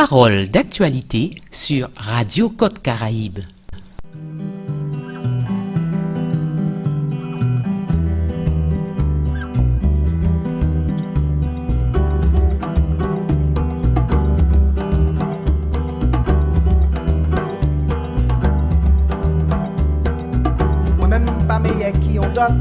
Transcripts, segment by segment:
Parole d'actualité sur Radio Côte Caraïbe. Moi-même, pas meilleur qui on dot.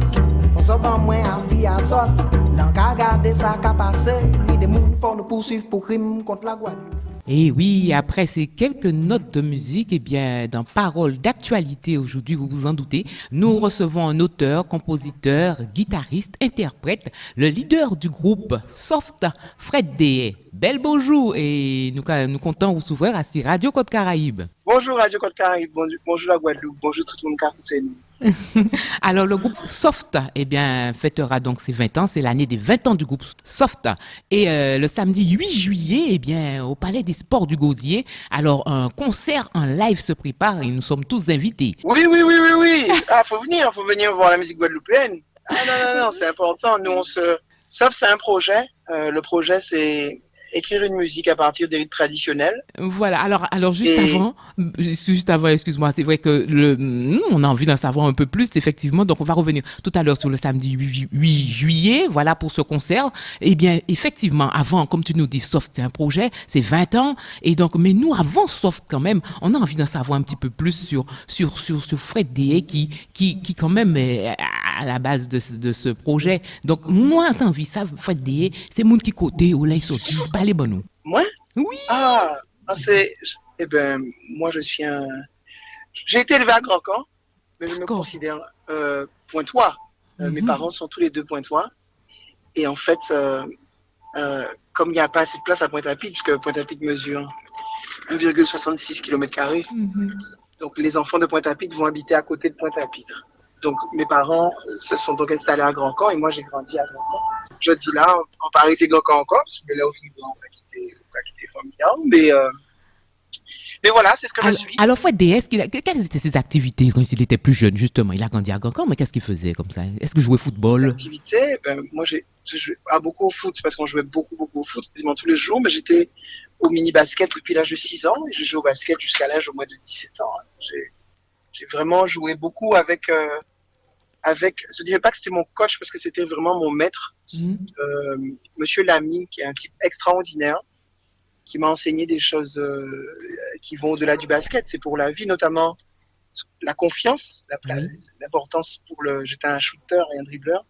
On s'en moins en vie à sorte. L'en qu'à garder ça qu'à passer. Ni des mouns font nous poursuivre pour crime contre la Guadeloupe. Et oui, après ces quelques notes de musique, eh bien, dans Parole d'actualité aujourd'hui, vous vous en doutez, nous recevons un auteur, compositeur, guitariste, interprète, le leader du groupe Soft, Fred Dehay. Bel bonjour et nous comptons vous s'ouvrir à Radio Côte Caraïbe. Bonjour Radio Côte Caraïbe, bonjour la Guadeloupe, bonjour tout le monde qui a écouté nous. Alors le groupe Soft, eh bien, fêtera donc ses 20 ans, c'est l'année des 20 ans du groupe Soft. Et le samedi 8 juillet, eh bien, au Palais des Sports du Gosier, alors un concert en live se prépare et nous sommes tous invités. Oui. Ah, faut venir voir la musique guadeloupéenne. Ah non, c'est important. Nous, Soft, c'est un projet. Le projet, c'est écrire une musique à partir des rites traditionnels. Voilà, alors juste avant, excuse-moi, c'est vrai que on a envie d'en savoir un peu plus, effectivement, donc on va revenir tout à l'heure sur le samedi 8 juillet, voilà, pour ce concert. Eh bien, effectivement, avant, comme tu nous dis, Soft, c'est un projet, c'est 20 ans, et donc, mais nous, avant Soft, quand même, on a envie d'en savoir un petit peu plus sur Fred Dehay, qui quand même est à la base de ce projet. Donc, moi, t'as envie, ça, Fred Dehay, c'est mon qui côté, où là, il sortit, pas les bonnes. Moi? Oui. Moi, j'ai été élevé à Grand-Camp, mais je me D'accord. considère pointois. Mes parents sont tous les deux pointois. Et en fait, comme il n'y a pas assez de place à Pointe-à-Pitre, puisque Pointe-à-Pitre mesure 1,66 km², donc les enfants de Pointe-à-Pitre vont habiter à côté de Pointe-à-Pitre. Donc mes parents se sont donc installés à Grand-Camp et moi j'ai grandi à Grand-Camp. Je dis là, on va arrêter Grand-Camp encore, parce que là, on va quitter Formidable. Mais voilà, c'est ce que je suis. Alors, Fred Dehay, quelles étaient ses activités quand il était plus jeune, justement? Il a grandi à Grand-Camp, mais qu'est-ce qu'il faisait comme ça? Est-ce qu'il jouait au football? Activité, moi j'ai joué beaucoup au foot, c'est parce qu'on jouait beaucoup au foot, quasiment tous les jours, mais j'étais au mini-basket depuis l'âge de 6 ans, et j'ai joué au basket jusqu'à l'âge au moins de 17 ans. J'ai vraiment joué beaucoup avec, je dirais pas que c'était mon coach, parce que c'était vraiment mon maître, Monsieur Lamy, qui est un type extraordinaire, qui m'a enseigné des choses qui vont au-delà du basket. C'est pour la vie, notamment la confiance, l'importance j'étais un shooter et un dribbleur.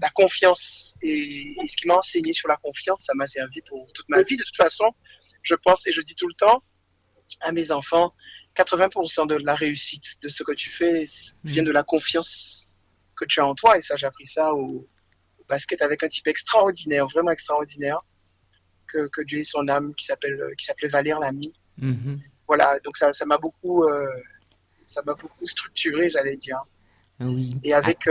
La confiance et ce qu'il m'a enseigné sur la confiance, ça m'a servi pour toute ma vie. De toute façon, je pense et je dis tout le temps à mes enfants, 80% de la réussite de ce que tu fais vient de la confiance que tu as en toi. Et ça, j'ai appris ça au basket avec un type extraordinaire, vraiment extraordinaire, que Dieu ait son âme, qui s'appelait Valère Lamy. Voilà, donc ça m'a beaucoup structuré, j'allais dire. Oui. Et avec,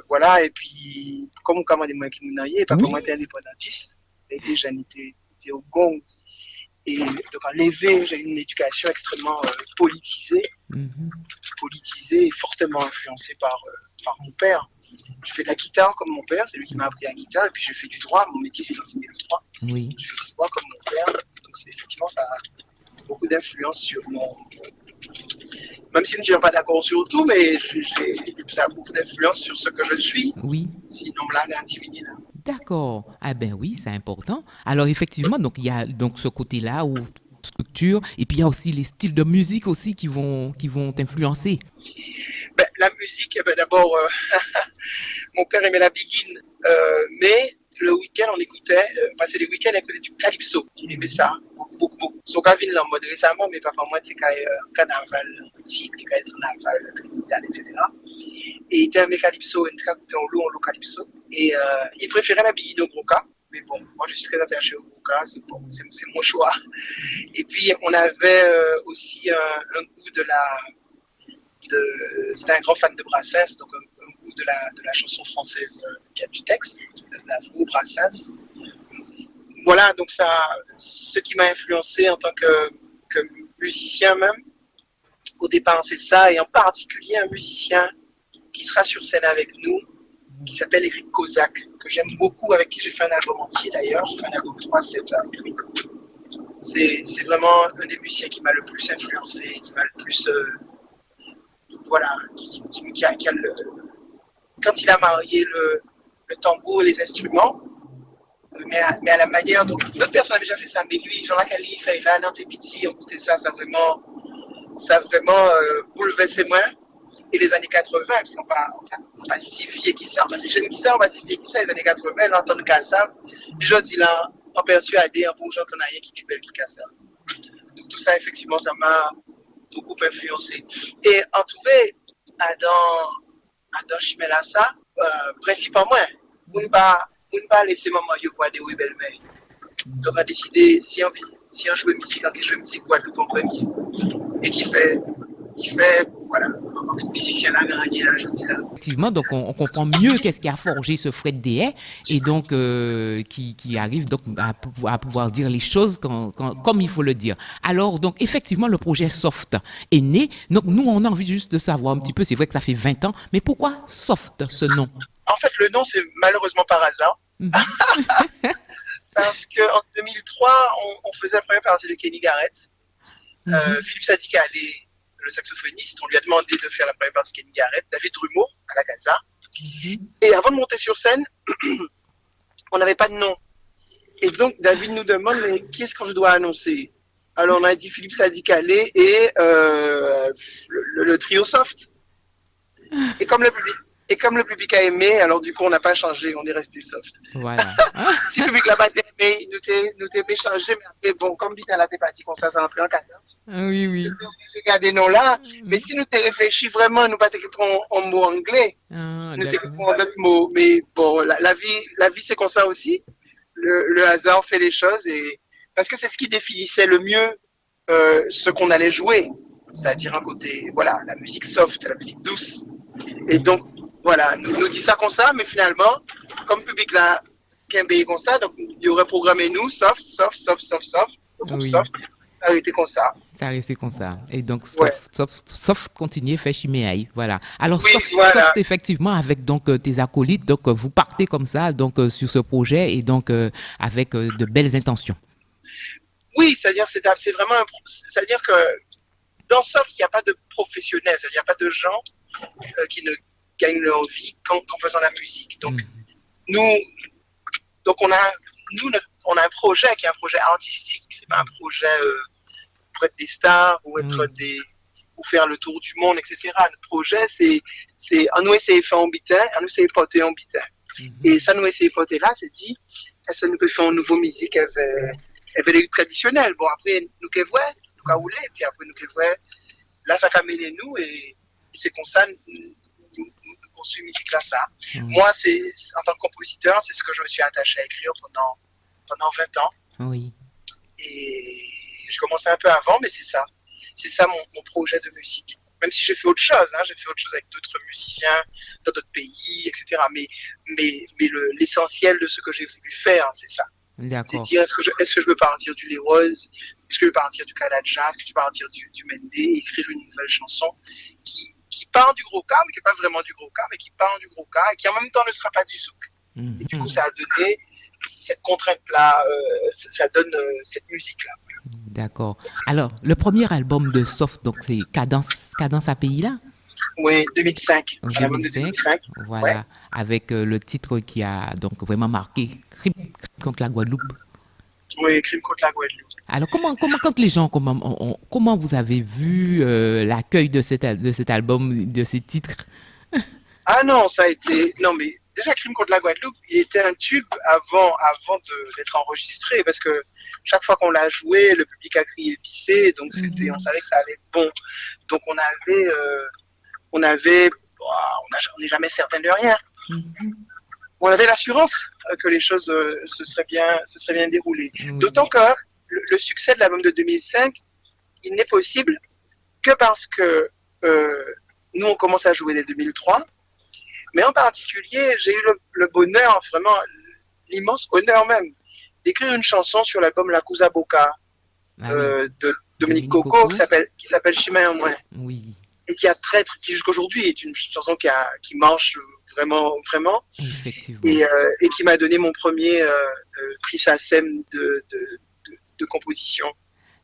voilà, et puis, comme on commande moi qui m'en aille, papa, moi, j'étais indépendantiste. Les jeunes étaient au gong. Et donc, enlevé, j'ai une éducation extrêmement politisée et fortement influencée par mon père. Je fais de la guitare comme mon père, c'est lui qui m'a appris la guitare, et puis je fais du droit, mon métier c'est d'enseigner le droit. Oui. Je fais du droit comme mon père, donc effectivement ça a beaucoup d'influence sur mon... Même si je ne suis pas d'accord sur tout, mais ça a beaucoup d'influence sur ce que je suis. Oui. Sinon, là, il là. D'accord. Ah ben oui, c'est important. Alors effectivement, donc il y a donc ce côté-là où structure, et puis il y a aussi les styles de musique aussi qui vont t'influencer. La musique, d'abord, mon père aimait la biguine, mais le week-end, on écoutait, passer les week-ends, on écoutait du calypso. Il aimait ça, beaucoup. Son Gavin l'a en mode récemment, mais papa, moi, c'est carnaval, carnaval, Trinidad, etc. Et il était un calypso, on loue calypso. Et il préférait la biguine au Broca. Mais bon, moi, je suis très attaché au Broca, c'est mon choix. Et puis, on avait aussi un goût c'était un grand fan de Brassens, donc un goût de la chanson française qui a du texte, de Brassens. Voilà, donc ça, ce qui m'a influencé en tant que musicien même, au départ c'est ça, et en particulier un musicien qui sera sur scène avec nous, qui s'appelle Eric Kozak, que j'aime beaucoup, avec qui j'ai fait un album entier d'ailleurs, j'ai fait un album 3-7 avec lui. C'est vraiment un des musiciens qui m'a le plus influencé, qui m'a le plus, voilà, qui a quand il a marié le tambour et les instruments, mais à la manière dont d'autres personnes avaient déjà fait ça, mais lui, Jean-Luc Ali, fait là, Nantes et Pizzi, écouté ça, ça a vraiment bouleversé moi. Et les années 80, parce qu'on pas si vieux qui ça, pas si jeune qui ça, on pas si vieux qui ça, les années 80, l'entendre ça, je dis là, en persuadé, en pour j'entends rien qui belle qui ça. Donc tout ça, effectivement, ça m'a beaucoup influencé. Et en tout cas, dans Chimela, ça, principalement, on ne pas laisser maman yo quoi des rebelles mais. Donc on a décidé si on joue musique, on joue musique Guadeloupe en premier. Et qui fait voilà, un musicien là gagné là, je dis là. Effectivement, donc on comprend mieux qu'est-ce qui a forgé ce Fred Deshaies et donc qui arrive donc à pouvoir dire les choses comme il faut le dire. Alors donc effectivement le projet Soft est né. Donc nous on a envie juste de savoir un petit peu, c'est vrai que ça fait 20 ans, mais pourquoi Soft ce nom? En fait le nom c'est malheureusement par hasard. Parce qu'en 2003 on faisait la première partie de Kenny Garrett. Philippe Sadika, le saxophoniste, on lui a demandé de faire la première partie de Kenny Garrett, David Drumeau à la Casa. Et avant de monter sur scène, on n'avait pas de nom. Et donc David nous demande mais qu'est-ce que je dois annoncer? Alors on a dit Philippe Sadika et le trio Soft. Et comme le public a aimé, alors du coup on n'a pas changé, on est resté Soft. Voilà. Si le public l'a pas aimé, nous t'aimait changer, mais après bon, comme Vital a été parti comme ça rentré en cadence. Oui. J'ai gardé nos là, mais si nous t'ai réfléchi vraiment, nous pas t'écrivons en mots anglais, nous t'écrivons en d'autres mots. Mais bon, la vie c'est comme ça aussi. Le hasard fait les choses et parce que c'est ce qui définissait le mieux ce qu'on allait jouer, c'est-à-dire un côté, voilà, la musique soft, la musique douce. Et donc voilà, nous dit ça comme ça, mais finalement, comme le public là, Kembe comme ça, donc il aurait programmé nous soft. Donc oui. Soft, ça a été comme ça. Ça a resté comme ça. Et donc Ouais. Soft continue fait Chiméaï. Voilà. Alors Oui, Soft, voilà. Soft, effectivement avec donc tes acolytes, donc vous partez comme ça donc sur ce projet et donc avec de belles intentions. Oui, c'est-à-dire c'est vraiment c'est-à-dire que dans Soft, il n'y a pas de professionnels, c'est-à-dire il n'y a pas de gens qui ne gagnent leur vie qu'en faisant la musique. Donc nous, on a un projet qui est un projet artistique, c'est pas un projet pour être des stars ou faire le tour du monde, etc. Notre projet, c'est on nous essaie de faire un bitin, on nous essaie de porter un bitin. Et ça nous essaie de porter là, c'est dit, est-ce que nous pouvons faire une nouvelle musique avec les traditionnels. Bon, après, nous qui voyons, nous qui roulons, et puis après, nous qui voyons, là, ça a mené nous, et c'est comme ça, nous construisons musique là, ça. Moi, en tant que compositeur, c'est ce que je me suis attaché à écrire pendant 20 ans. Oui. Et j'ai commencé un peu avant, mais c'est ça. C'est ça mon projet de musique. Même si j'ai fait autre chose, hein, j'ai fait autre chose avec d'autres musiciens dans d'autres pays, etc. Mais l'essentiel de ce que j'ai voulu faire, c'est ça. D'accord. C'est dire, est-ce que je veux partir du Leroy, est-ce que je veux partir du Kalaja, est-ce que je veux partir du Mende, écrire une nouvelle chanson qui part du gros cas, mais qui n'est pas vraiment du gros cas, mais qui part du gros cas et qui en même temps ne sera pas du souk. Et du coup, ça a donné cette contrainte-là, ça donne cette musique-là. D'accord. Alors, le premier album de Soft, donc c'est Cadence API là? Oui, 2005. C'est l'album de 2005. Voilà, ouais. Avec le titre qui a donc vraiment marqué Crime contre la Guadeloupe. Oui, Crime contre la Guadeloupe. Alors, quand les gens, comment vous avez vu l'accueil de cet album, de ces titres? Ah non, ça a été... Non, mais déjà, Crime contre la Guadeloupe, il était un tube avant d'être enregistré, parce que chaque fois qu'on l'a joué, le public a crié épicé, donc on savait que ça allait être bon. Donc on n'est jamais certain de rien. On avait l'assurance que les choses se seraient bien déroulées. D'autant que le succès de l'album de 2005, il n'est possible que parce que nous, on commence à jouer dès 2003. Mais en particulier, j'ai eu le bonheur, vraiment l'immense honneur même, d'écrire une chanson sur l'album La Cousa Boca de Dominique Coco qui s'appelle Chimay en moins. Oui. Et qui jusqu'aujourd'hui est une chanson qui marche vraiment. Effectivement. Et qui m'a donné mon premier prix SACEM de composition.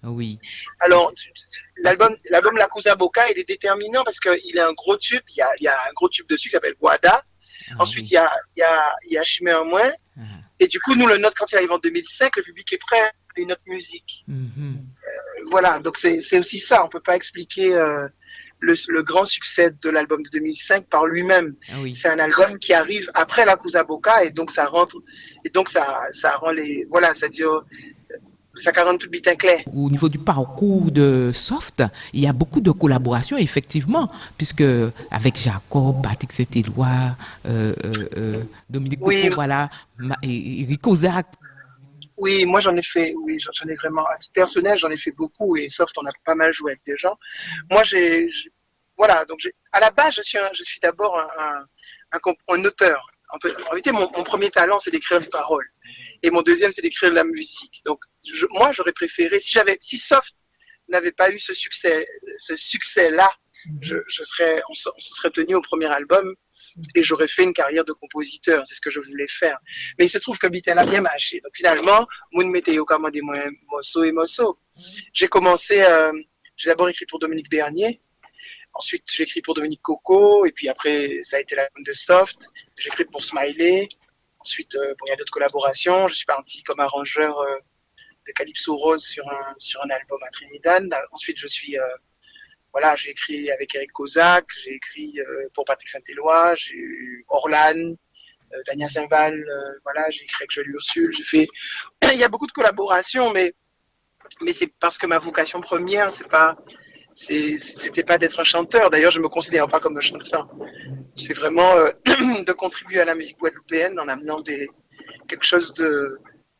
Oui. Alors, Parce que, l'album La Cousa Boca, il est déterminant parce qu'il a un gros tube. Il y a un gros tube dessus qui s'appelle Guada. ah Ensuite, oui. il y a Chimé en moins. Ah, Et du coup, nous, le nôtre, quand il arrive en 2005, le public est prêt à une autre musique. mhm. Voilà, donc c'est aussi ça. On ne peut pas expliquer le grand succès de l'album de 2005 par lui-même. Ah oui. C'est un album qui arrive après La Cousa Boca et donc ça rentre, et donc ça rend les. Voilà, ça dit. Ça rend tout le bitin clair. Au niveau du parcours de Soft, il y a beaucoup de collaborations, effectivement, puisque avec Jacob, Patrick Saint-Éloi, Dominique Oui, Coco, voilà, et Rico Zach. oui, moi j'en ai fait, oui, j'en ai vraiment, à titre personnel, j'en ai fait beaucoup et Soft, on a pas mal joué avec des gens. Moi, voilà, donc à la base, je suis d'abord un auteur. En réalité, mon premier talent, c'est d'écrire des paroles. Et mon deuxième, c'est d'écrire de la musique. Donc, moi, j'aurais préféré, si Soft n'avait pas eu ce succès-là, on se serait tenu au premier album et j'aurais fait une carrière de compositeur. C'est ce que je voulais faire. Mais il se trouve que Bitel a bien marché. Donc, finalement, Moon Météo commandé Mosso et Mosso. J'ai commencé, j'ai d'abord écrit pour Dominique Bernier. Ensuite, j'ai écrit pour Dominique Coco. Et puis après, ça a été l'album de Soft. J'ai écrit pour Smiley. Ensuite, bon, il y a d'autres collaborations. Je suis parti comme arrangeur de Calypso Rose sur un album à Trinidad. Ensuite, voilà, j'ai écrit avec Eric Kozak, j'ai écrit pour Patrick Saint-Éloi, j'ai eu Orlan, Tania Saint-Val, voilà, j'ai écrit avec Jolie Ursule, j'ai fait. Il y a beaucoup de collaborations, mais c'est parce que ma vocation première, c'était pas d'être un chanteur. D'ailleurs, je me considère pas comme un chanteur. C'est vraiment de contribuer à la musique guadeloupéenne en amenant quelque chose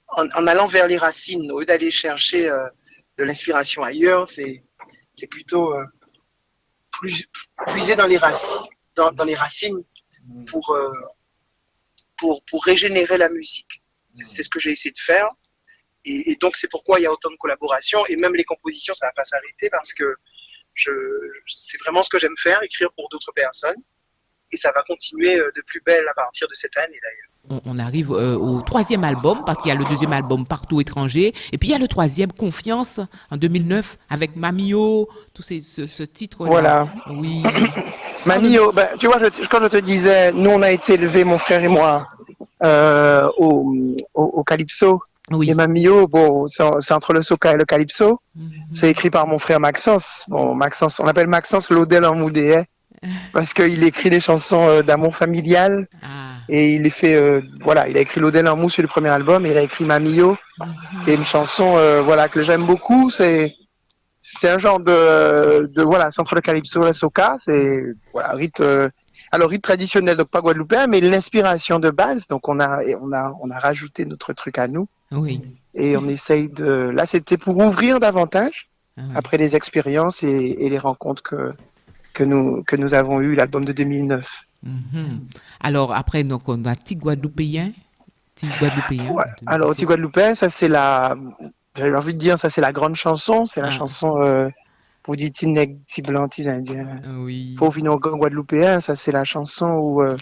en allant vers les racines, au lieu d'aller chercher de l'inspiration ailleurs, c'est plutôt puiser dans les racines, dans les racines pour, pour régénérer la musique. C'est ce que j'ai essayé de faire. Et donc, c'est pourquoi il y a autant de collaborations. Et même les compositions, ça ne va pas s'arrêter parce que c'est vraiment ce que j'aime faire, écrire pour d'autres personnes. Et ça va continuer de plus belle à partir de cette année d'ailleurs. On arrive au troisième album, parce qu'il y a le deuxième album Partout étranger, et puis il y a le troisième Confiance en 2009 avec Mamio, ce titre-là. Voilà. Oui. Mamio, ben, tu vois, quand je te disais, nous on a été élevés, mon frère et moi, au Calypso. Oui. Et Mamio, bon, c'est entre le soca et le Calypso. Mm-hmm. C'est écrit par mon frère Maxence. Bon, Maxence, on appelle Maxence l'Odel en Moudéet parce qu'il écrit des chansons d'amour familial. Ah. Et il fait, voilà, il a écrit l'Odel en mou sur le premier album et il a écrit Mamio. C'est une chanson, voilà, que j'aime beaucoup. C'est un genre voilà, c'est entre le Calypso et le soca. C'est, voilà, alors rythme traditionnel, donc pas guadeloupéen, mais l'inspiration de base. Donc on a rajouté notre truc à nous. Oui. Et on essaye là, c'était pour ouvrir davantage Ah oui. après les expériences et les rencontres que nous avons eues, l'album de 2009. Mm-hmm. Alors après, donc, on a Petit Guadeloupéen. Ouais. Alors, Petit Guadeloupéen, ça c'est j'avais envie de dire, ça c'est la grande chanson. C'est la chanson pour dire Petit Blanc, Petit Indien. Oui. Pour venir au grand Guadeloupéen, ça c'est la chanson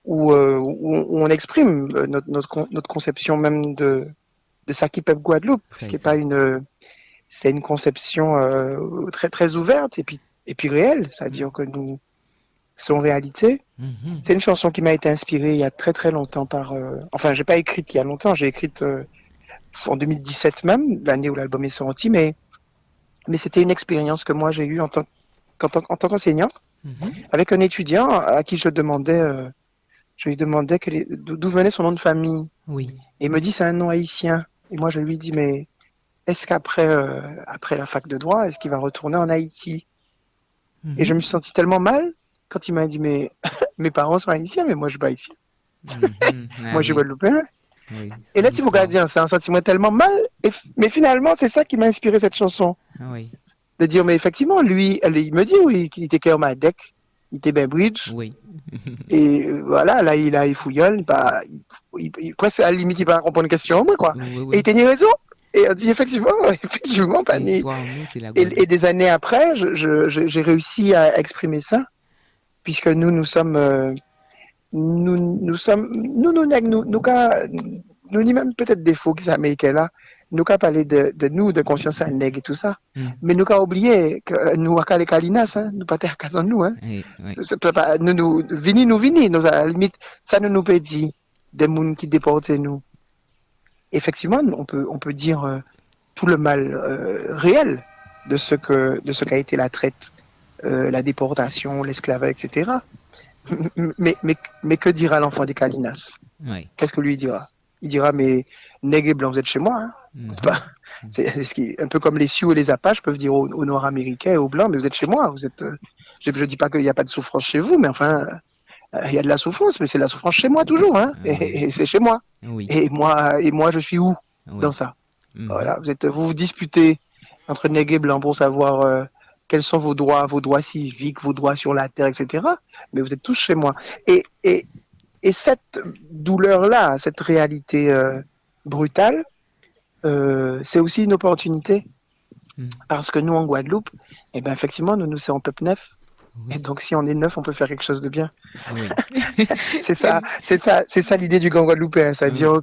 où on exprime notre conception même de ça qui peuple Guadeloupe. Ce qui est pas c'est une conception très très ouverte et puis réelle, c'est-à-dire que nous sont réalité. Mm-hmm. C'est une chanson qui m'a été inspirée il y a très très longtemps enfin, j'ai pas écrite il y a longtemps, j'ai écrite en 2017 même, l'année où l'album est sorti, mais c'était une expérience que moi j'ai eue en tant qu'enseignant, avec un étudiant à qui je lui demandais d'où venait son nom de famille. Oui. Et il me dit c'est un nom haïtien. Et moi je lui dis mais est-ce qu'après après la fac de droit, est-ce qu'il va retourner en Haïti? Et je me suis senti tellement mal quand il m'a dit mais mes parents sont haïtiens, mais moi je suis pas haïtien. Moi je suis guadeloupéen. Oui, et là, tu me regardes, c'est un sentiment tellement mal. Mais finalement, c'est ça qui m'a inspiré cette chanson. Oui. De dire, mais effectivement, lui, il me dit oui, qu'il était Kermadec, il était Ben Bridge. Oui. Et voilà, là, il fouillonne, presque à la limite, il va répondre une question, moi, quoi. Oui. Et il tenait raison. Et on dit, effectivement, pas et des années après, j'ai réussi à exprimer ça, puisque nous sommes. Nous ni même peut-être défaut que ça américain là, nous qu'à parler de nous, de conscience à nègre et tout ça. Mm. Mais nous qu'à oublier que nous, à les Kalinas, hein, nous pas terre casant nous, hein. Oui. Vini, nous, à la limite, ça nous peut dire des gens qui déportent nous. Effectivement, on peut dire tout le mal réel de ce qu'a été la traite, la déportation, l'esclavage, etc. Mais que dira l'enfant des Kalinas? Oui. Qu'est-ce que lui dira? Il dira, mais nègres et blancs, vous êtes chez moi. Hein. Mhm. C'est un peu comme les Sioux et les Apaches peuvent dire aux Noirs américains et aux Blancs, mais vous êtes chez moi. Vous êtes, je ne dis pas qu'il n'y a pas de souffrance chez vous, mais enfin, il y a de la souffrance, mais c'est de la souffrance chez moi toujours. Hein, et c'est chez moi. Oui. Et moi, je suis où dans ça? Voilà, vous disputez entre nègres et blancs pour savoir quels sont vos droits civiques, vos droits sur la terre, etc. Mais vous êtes tous chez moi. Et cette douleur-là, cette réalité brutale, c'est aussi une opportunité. Parce que nous, en Guadeloupe, eh ben, effectivement, nous sommes peuple neuf. Et donc, si on est neuf, on peut faire quelque chose de bien. Oui. c'est ça l'idée du Grand Guadeloupéen. C'est-à-dire,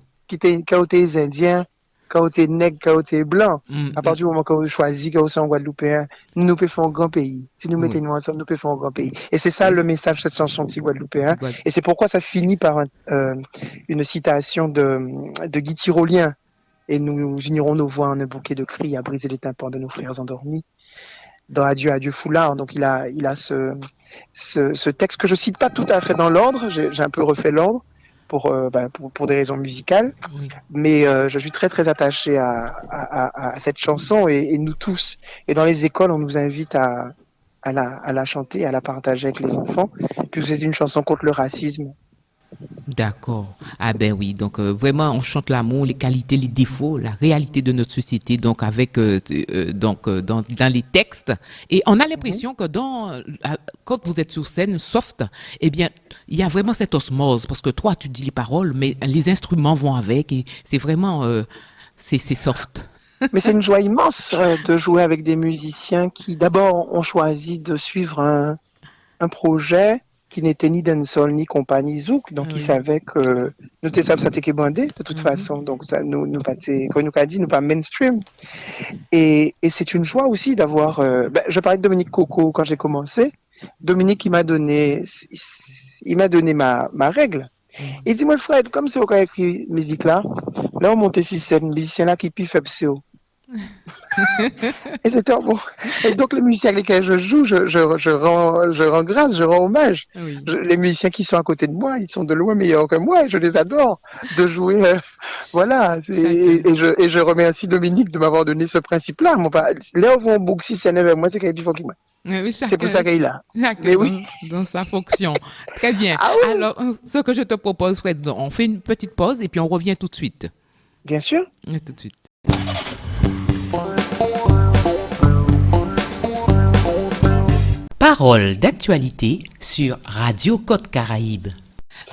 quand tu es indien, quand tu es nègre, quand tu es blanc, à partir du moment où on choisit qu'on est en Guadeloupéen, nous pouvons faire un grand pays. Si nous mettons nous ensemble, nous pouvons faire un grand pays. Et c'est ça le message de cette chanson Petit Guadeloupéen. Et c'est pourquoi ça finit par une citation de Guy Tyrolien. Et nous unirons nos voix en un bouquet de cris à briser les tympans de nos frères endormis. Dans Adieu, adieu foulard. Donc il a ce texte que je cite pas tout à fait dans l'ordre. J'ai un peu refait l'ordre pour des raisons musicales. Oui. Mais je suis très très attaché à cette chanson et nous tous. Et dans les écoles, on nous invite à la chanter, à la partager avec les enfants. Puis c'est une chanson contre le racisme. D'accord. Ah ben oui, donc vraiment on chante l'amour, les qualités, les défauts, la réalité de notre société, donc avec dans les textes. Et on a l'impression que quand vous êtes sur scène soft, eh bien il y a vraiment cette osmose parce que toi tu dis les paroles, mais les instruments vont avec et c'est vraiment c'est soft. Mais c'est une joie immense de jouer avec des musiciens qui d'abord ont choisi de suivre un projet qui n'était ni dancehall ni compagnie zouk, donc ils savaient que nous étions ça t'était bandé de toute façon, donc ça nous pas comme nous a dit nous pas mainstream. Et c'est une joie aussi d'avoir je parlais de Dominique Coco quand j'ai commencé. Dominique il m'a donné ma règle. Il dit moi Fred, comme c'est au écrit musique là on montait sur scène musicien là qui puis faible et c'était bon. Et donc les musiciens avec lesquels je joue, je rends grâce, je rends hommage. Oui. Les musiciens qui sont à côté de moi, ils sont de loin meilleurs que moi et je les adore de jouer. Voilà. Et je remercie Dominique de m'avoir donné ce principe-là. Là où on boucle si c'est avec moi, c'est qu'il faut qu'il m'a. Oui, c'est pour ça qu'il est là. Mais oui. Dans sa fonction. Très bien. Ah, oui. Alors, ce que je te propose, Fred, on fait une petite pause et puis on revient tout de suite. Bien sûr. Oui, tout de suite. Parole d'actualité sur Radio Côte Caraïbe.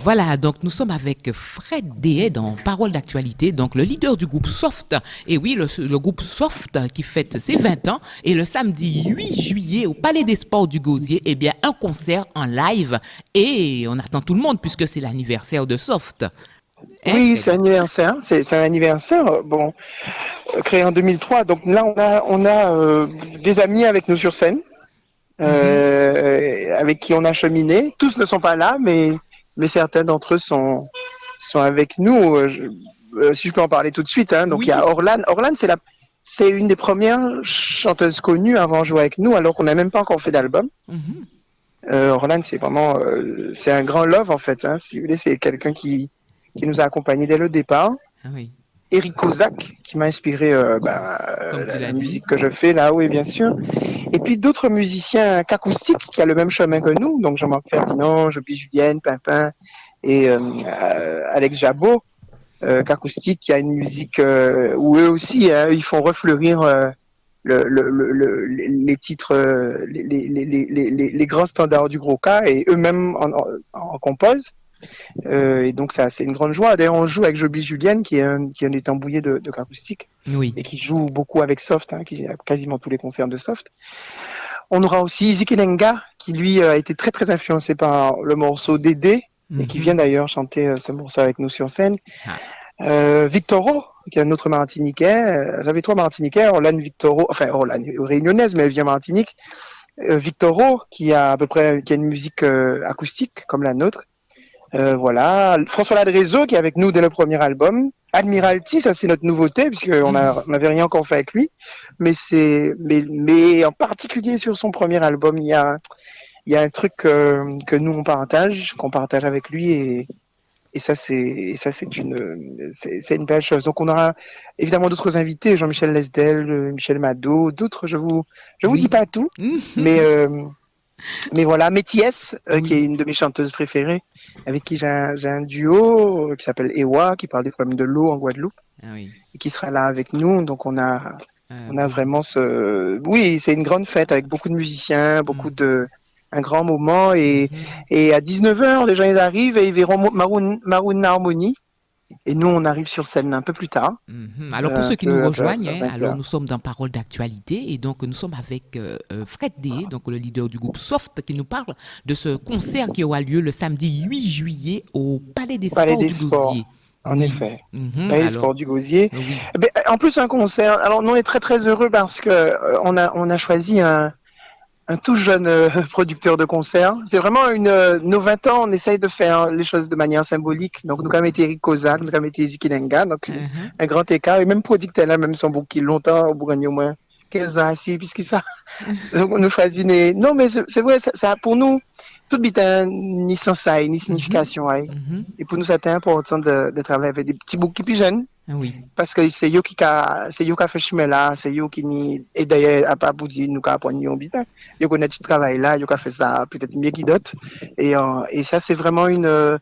Voilà, donc nous sommes avec Fred Dehaye dans Parole d'actualité, donc le leader du groupe Soft. Et oui, le groupe Soft qui fête ses 20 ans. Et le samedi 8 juillet au Palais des Sports du Gosier, eh bien, un concert en live. Et on attend tout le monde puisque c'est l'anniversaire de Soft. Oui, c'est un anniversaire. C'est un anniversaire, créé en 2003. Donc là, on a des amis avec nous sur scène. Avec qui on a cheminé. Tous ne sont pas là, mais certains d'entre eux sont avec nous. Si je peux en parler tout de suite. Hein. Donc il y a Orlane. Orlane, c'est une des premières chanteuses connues avant de jouer avec nous, alors qu'on n'a même pas encore fait d'album. Orlane, c'est vraiment c'est un grand love en fait. Hein. Si vous voulez, c'est quelqu'un qui nous a accompagnés dès le départ. Ah oui. Eric Kozak, qui m'a inspiré la musique que je fais là, oui, bien sûr. Et puis d'autres musiciens acoustiques qui a le même chemin que nous, donc Jean-Marc Ferdinand, Joby Julienne, Pimpin et Alex Jabot, acoustique, qui a une musique où eux aussi, ils font refleurir les titres, les grands standards du gros cas, et eux-mêmes en composent. Et donc ça c'est une grande joie. D'ailleurs on joue avec Joby Julienne qui est un des tambouillés de acoustique et qui joue beaucoup avec Soft, qui a quasiment tous les concerts de Soft. On aura aussi Izzy Kenenga qui lui a été très très influencé par le morceau Dédé et qui vient d'ailleurs chanter ce morceau avec nous sur scène. Victoro, qui est un autre Martiniquais. J'avais trois Martiniquais, Orlane Victoro, enfin Orlane réunionnaise, mais elle vient Martinique. Victoro, qui a à peu près qui a une musique acoustique comme la nôtre. Voilà. François Ladrézo, qui est avec nous dès le premier album. Admiralty, ça c'est notre nouveauté, puisqu'on on n'avait rien encore fait avec lui. Mais en particulier sur son premier album, il y a un truc que nous qu'on partage avec lui et ça c'est une belle chose. Donc on aura évidemment d'autres invités, Jean-Michel Lesdel, Michel Mado, d'autres. Je vous dis Oui. pas tout, mais mais voilà, Métiès, qui est une de mes chanteuses préférées, avec qui j'ai un duo qui s'appelle Ewa, qui parle des problèmes de l'eau en Guadeloupe, Ah oui. et qui sera là avec nous. Donc on a Bon. vraiment oui, c'est une grande fête avec beaucoup de musiciens, un grand moment. Et à 19h, les gens ils arrivent et ils verront Maroon Harmony. Et nous, on arrive sur scène un peu plus tard. Alors, pour ceux qui nous rejoignent, à 20 alors heures. nous sommes dans Parole d'actualité et donc nous sommes avec Fred D, donc le leader du groupe Soft, qui nous parle de ce concert qui aura lieu le samedi 8 juillet au Palais des Palais Sports des du Sports, Gosier. en effet. Palais des Alors, Sports du Gosier. oui. Ben, en plus, un concert. Alors, nous, on est très, très heureux parce que on a choisi un tout jeune producteur de concerts. C'est vraiment nos 20 ans, on essaye de faire les choses de manière symbolique. Donc, nous avons été Eric Kozak, nous avons été Ziki Lenga, donc un grand écart. Et même producteur là, même son bouquet longtemps, au Bourgogne au moins 15 ans assis, puisque ça. Donc, on nous choisit. Non, mais c'est vrai, ça, pour nous, tout bitin, ni sens, ni signification. Et pour nous, c'était important de travailler avec des petits bouquets plus jeunes. Oui. Parce que c'est yo qui a fait chemin là, c'est yo qui ni et d'ailleurs à pas pour dire nous qu'a apprendre un bitin. Yo connaît ce travail là, yo qu'a fait ça peut-être mieux qu'il d'autres et ça c'est vraiment une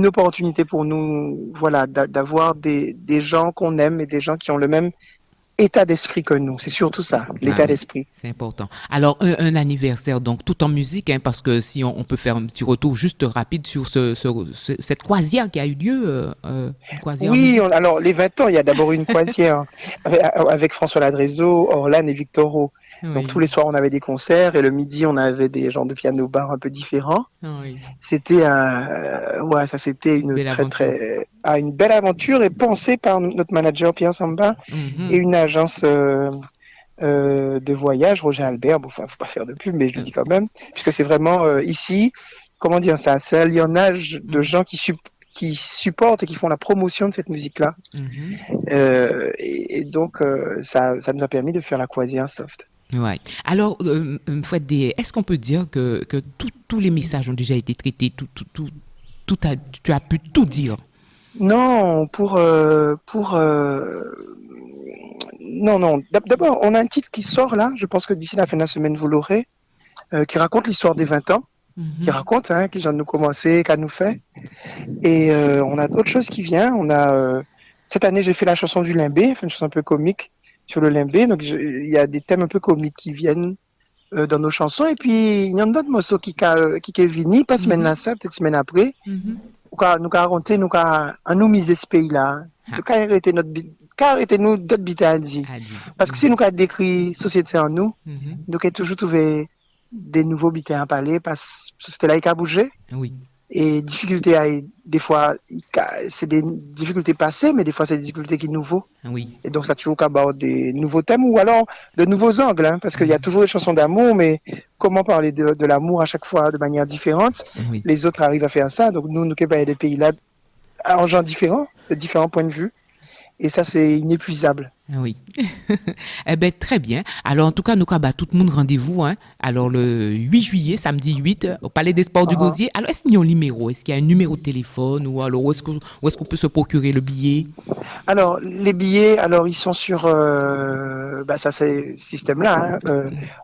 opportunité pour nous voilà d'avoir des gens qu'on aime et des gens qui ont le même état d'esprit que nous. C'est surtout ça, l'état oui, d'esprit. c'est important. Alors, un anniversaire, donc tout en musique, hein, parce que si on peut faire un petit retour juste rapide sur cette croisière qui a eu lieu, croisière en Oui, musique. alors les 20 ans, il y a d'abord une croisière avec François Ladrézo, Orlane et Victoro. Donc tous Oui. les soirs, on avait des concerts et le midi, on avait des genres de piano-bar un peu différents. Oui. C'était ouais, ça c'était une Belle aventure. une belle aventure et pensée par notre manager Pierre Samba et une agence de voyage, Roger Albert. Bon, enfin, faut pas faire de pub, mais je le dis quand même, puisque c'est vraiment ici, comment dire ça, c'est un lionnage de gens qui supportent et qui font la promotion de cette musique-là. Et donc, ça nous a permis de faire la croisière soft. Ouais. Alors, Fred D, est-ce qu'on peut dire que tous les messages ont déjà été traités, tu as pu tout dire? Non, non. D'abord, on a un titre qui sort là, je pense que d'ici la fin de la semaine, vous l'aurez, qui raconte l'histoire des 20 ans, qui raconte, qui vient de nous commencer, qu'a nous fait. Et on a d'autres choses qui viennent. Cette année, j'ai fait la chanson du Limbé, une chanson un peu comique sur le Limbé. Donc, il y a des thèmes un peu comiques qui viennent dans nos chansons. Et puis, il y a d'autres morceaux qui est venu, pas semaine là, ça, peut-être semaine après. Nous avons raconté, nous avons misé ce pays-là. Donc, arrêtez nous d'autres bitailles à dire. Parce que si nous avons décrit société en nous, nous avons toujours trouvé des nouveaux bitailles à parler parce que c'était là qui a bougé. Oui. Et difficultés, des fois, c'est des difficultés passées, mais des fois, c'est des difficultés qui sont nouveaux. Oui. Et donc, ça toujours qu'avoir des nouveaux thèmes ou alors de nouveaux angles, parce qu'il y a toujours des chansons d'amour, mais comment parler de l'amour à chaque fois de manière différente? Oui. Les autres arrivent à faire ça. Donc, nous qui sommes des pays-là, en gens différents, de différents points de vue. Et ça, c'est inépuisable. Oui. Eh bien, très bien. Alors, en tout cas, nous avons tout le monde rendez-vous. Alors, le 8 juillet, samedi 8, au Palais des Sports du Gosier. Alors, est-ce qu'il y a un numéro? Est-ce qu'il y a un numéro de téléphone? Ou alors, où est-ce qu'on peut se procurer le billet? Alors, les billets, ils sont sur... ça, c'est ce système-là.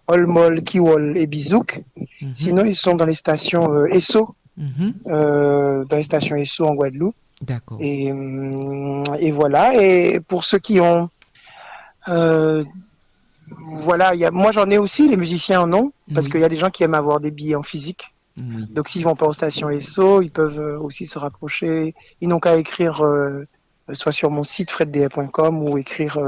Olmol, Kiwol et Bizouk. Sinon, ils sont dans les stations Esso. Dans les stations Esso en Guadeloupe. D'accord. Et voilà. Et pour ceux qui ont... voilà, moi j'en ai aussi, les musiciens en ont, parce qu'il y a des gens qui aiment avoir des billets en physique. Oui. Donc s'ils vont pas aux stations ESSO, ils peuvent aussi se rapprocher. Ils n'ont qu'à écrire soit sur mon site freddr.com ou écrire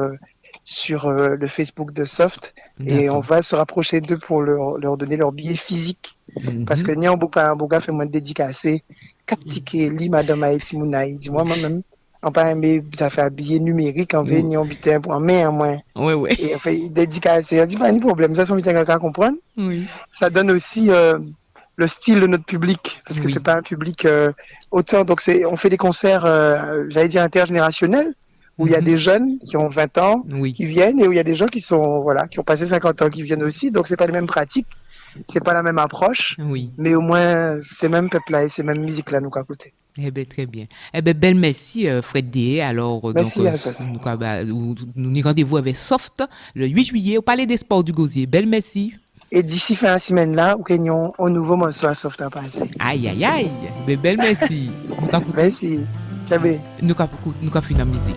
sur le Facebook de Soft. Et on va se rapprocher d'eux pour leur donner leur billet physique. Parce que ni un bouga fait moins de dédicacé. 4 tickets, li madame Haïti Mounaï, dis-moi moi-même. on pas aimé ça fait habiller numérique en Oui. ni on bitin pour en main en moins. Oui. Et on fait dédicacer, on dit pas ni problème, ça son bitin quelqu'un comprendre. Oui. Ça donne aussi le style de notre public parce que Oui. c'est pas un public autant donc on fait des concerts j'allais dire intergénérationnels où il y a des jeunes qui ont 20 ans Oui. qui viennent et où il y a des gens qui sont voilà qui ont passé 50 ans qui viennent aussi donc c'est pas les mêmes pratiques, c'est pas la même approche, Oui. mais au moins ces mêmes peuples là et ces mêmes musiques là nous qu'à côté. Eh bien, très bien. Eh bien, belle merci, Fred D. Alors, Merci, Azot. nous nous rendez-vous avec Soft le 8 juillet au Palais des Sports du Gosier. Belle merci. Et d'ici fin de semaine là, nous gagnons un nouveau morceau à Soft à passer. Aïe, aïe, aïe. Belle merci. Merci. Chabé. Nous avons fait la musique.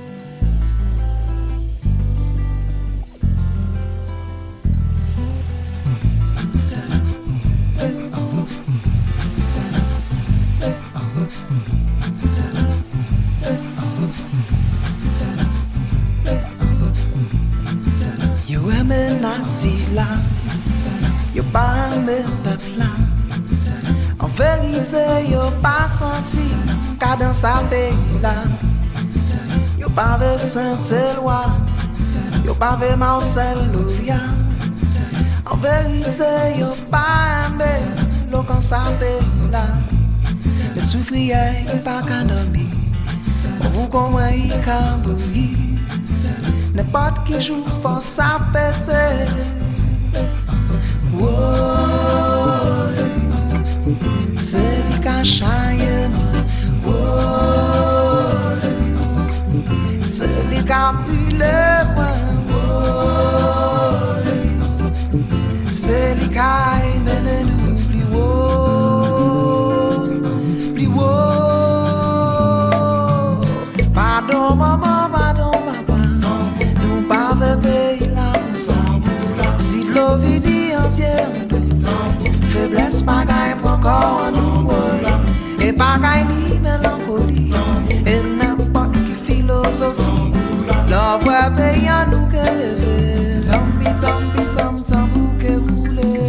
You aime Nancy là, you pas aimé peuple là. En vérité, you pas senti qu'à dans sa pays là. You pas vu Saint-Éloi, you pas vu Marcel Louia. En vérité, you pas aimé l'eau quand sa pays là. Les souffriers, you pas qu'à dormir. On vous comment y cambouille. N'importe qui joue force à péter. Wow. C'est lui qui a chaillé. Wow. C'est lui qui a brûlé. Wow. C'est lui qui a mené nous plus haut. Plus haut. Pardon maman, pardon papa. Pas bébé là si l'eau vit ancienne faiblesse pas gagne encore nous et pas gagne ni mélancolie et n'importe qui philosophie la voix payant nous que lever tampi tampi que rouler.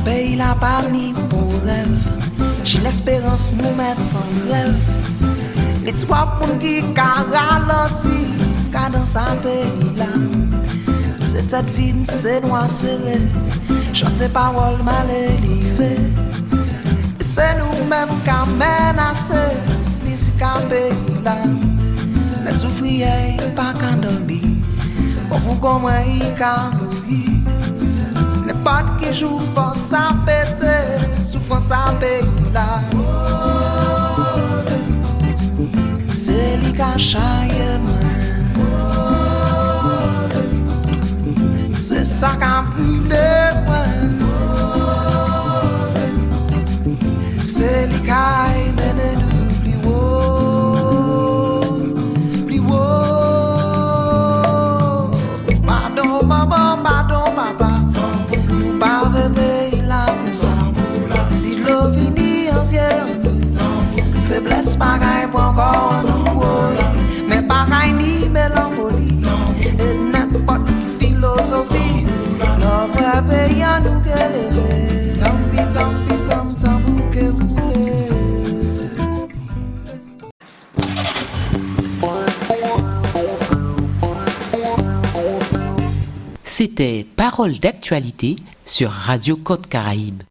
Pays la pas ni pour rêve. J'ai l'espérance nous mettre sans rêve. Les trois pour qui ralenti, car dans sa pays là. C'est cette vie, c'est noir serré. Chanter paroles mal élevées. C'est nous-mêmes qui menacé, musique à pays là. Mais souffriez pas qu'en dormir. Pour vous comprendre, qu'en mourir. N'importe qui joue force à péter, souffrance à payer là. C'est lui qui a chaillé moi. C'est ça qui a brûlé moi. C'est lui qui a mené nous plus haut. Plus haut. Pardon maman, pardon papa. Pas bébé la ça. Si l'eau vini ancienne, faiblesse pas gagne pour encore nous. Mais pas gagne ni mélancolie. Et n'importe qui philosophie. L'homme payant nous que lever. Tampi pour que rouler. C'était Paroles d'actualité sur Radio Côte Caraïbe.